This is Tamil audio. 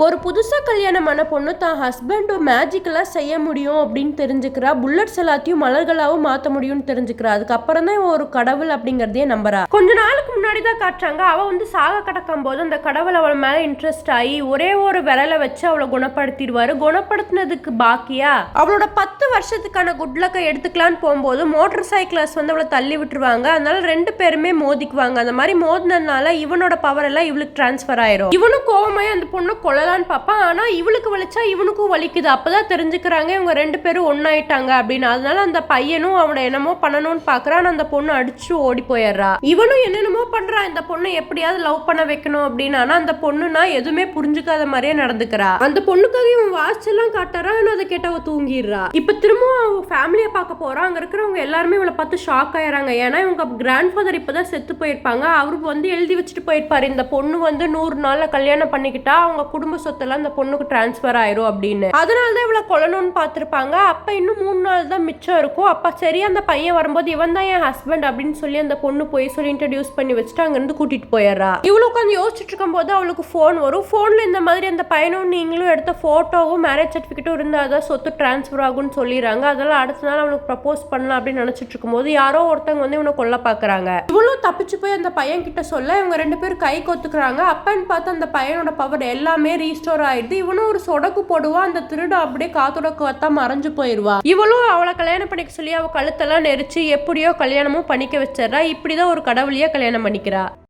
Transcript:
ஒரு புதுசா கல்யாணமான பொண்ணு தான் ஹஸ்பண்டும் மேஜிக்கெல்லாம் செய்ய முடியும் அப்படின்னு தெரிஞ்சுக்கிறா. புல்லட்ஸ் எல்லாத்தையும் மலர்களாவும் மாற்ற முடியும்னு தெரிஞ்சுக்கிறா. அதுக்கப்புறம் தான் ஒரு கடவுள் அப்படிங்கிறதே நம்புறா. கொஞ்ச நாளுக்கு முன்னாடி தான் காட்டுறாங்க, அவ சாக கிடக்கும் போது அந்த கடவுள் அவள் மேல இன்ட்ரெஸ்ட் ஆகி ஒரே ஒரு விரலை வச்சு அவளை குணப்படுத்திடுவாரு. குணப்படுத்தினதுக்கு பாக்கியா அவளோட 10 வருஷத்துக்கான குட்லக்கை எடுத்துக்கலான்னு போகும்போது மோட்டார் சைக்கிள்ஸ் அவளை தள்ளி விட்டுருவாங்க. அதனால 2 பேருமே மோதிக்குவாங்க. அந்த மாதிரி மோதினதுனால இவனோட பவர் எல்லாம் இவளுக்கு டிரான்ஸ்பர் ஆயிரும். இவனும் கோவமாய் அந்த பொண்ணு கொலை பாப்பான். ஆனா இவளுக்கு வலிச்சா இவனுக்கும் வலிக்குது. அப்பதான் தெரிஞ்சுக்கிறாங்க இவங்க 2 பேரும் ஒன்னாயிட்டாங்க அப்படின்னு. அதனால அந்த பையனும் அவனை என்னமோ பண்ணணும்னு பாக்குறான். அந்த பொண்ணு அடிச்சு ஓடி போயிடுறா. இவனும் என்னென்னமோ பண்றான், இந்த பொண்ணு எப்படியாவது லவ் பண்ண வைக்கணும் அப்படின்னு. ஆனா அந்த பொண்ணுனா எதுவுமே புரிஞ்சுக்காத மாதிரியே நடந்துக்கிறா. அந்த பொண்ணுக்காக இவன் வாட்ச் எல்லாம் காட்டுறான். ஆனா அதை கேட்ட அவ தூங்கிடுறா. இப்ப திரும்பவும் அவ ஃபேமிலியை பார்க்க போறான். அங்க இருக்கிறவங்க எல்லாருமே இவளை பார்த்து ஷாக் ஆயிறாங்க. ஏன்னா இவங்க கிராண்ட் ஃபாதர் இப்பதான் செத்து போயிருப்பாங்க. அவரு எழுதி வச்சுட்டு போயிருப்பாரு, இந்த பொண்ணு 100 நாள்ல கல்யாணம் பண்ணிக்கிட்டா அவங்க குடும்ப சொத்தெல்லாம் அந்த பொண்ணுக்கு டிரான்ஸ்பர் ஆயிரும் அப்படின்னு. அதனாலதான் இவ்வளவு கொல்லணும்னு பார்த்திருப்பாங்க. அப்ப இன்னும் 3 நாள் தான் மிச்சம் இருக்கும். அப்ப சரி அந்த பையன் வரும்போது இவன் தான் என் ஹஸ்பண்ட் அப்படின்னு சொல்லி அந்த பொண்ணு போய் சொல்லி இன்ட்ரடியூஸ் பண்ணி வச்சுட்டு அங்க இருந்து கூட்டிட்டு போயிடுறா. இவ்வளவு உட்காந்து யோசிச்சுட்டு இருக்கும் போது அவளுக்கு போன் வரும். போன்ல இந்த மாதிரி அந்த பையனும் நீங்களும் எடுத்த போட்டோவும் மேரேஜ் சர்டிபிகேட்டும் இருந்தாதான் சொத்து டிரான்ஸ்பர் ஆகும்னு சொல்லிடுறாங்க. அதெல்லாம் அடுத்த நாள் அவளுக்கு ப்ரப்போஸ் பண்ணலாம் அப்படின்னு நினைச்சிட்டு இருக்கும் போது யாரோ ஒருத்தவங்க இவனை கொல்ல பாக்குறாங்க. இவ்வளவு தப்பிச்சு போய் அந்த பையன் கிட்ட சொல்ல இவங்க 2 பேரும் கை கொத்துக்கிறாங்க. அப்பன்னு பார்த்து அந்த பையனோட பவர் எல்லாமே ரீஸ்டோர் ஆயிடுது. இவனும் ஒரு சொடக்கு போடுவா. அந்த திருடு அப்படியே காத்தோட காத்தா மறைஞ்சு போயிருவா. இவளும் அவளை கல்யாணம் பண்ணிக்க சொல்லி அவ கழுத்தெல்லாம் நெரிச்சு எப்படியோ கல்யாணமும் பண்ணிக்க வச்சிடறா. இப்படிதான் ஒரு கடவுளையே கல்யாணம் பண்ணிக்கிறா.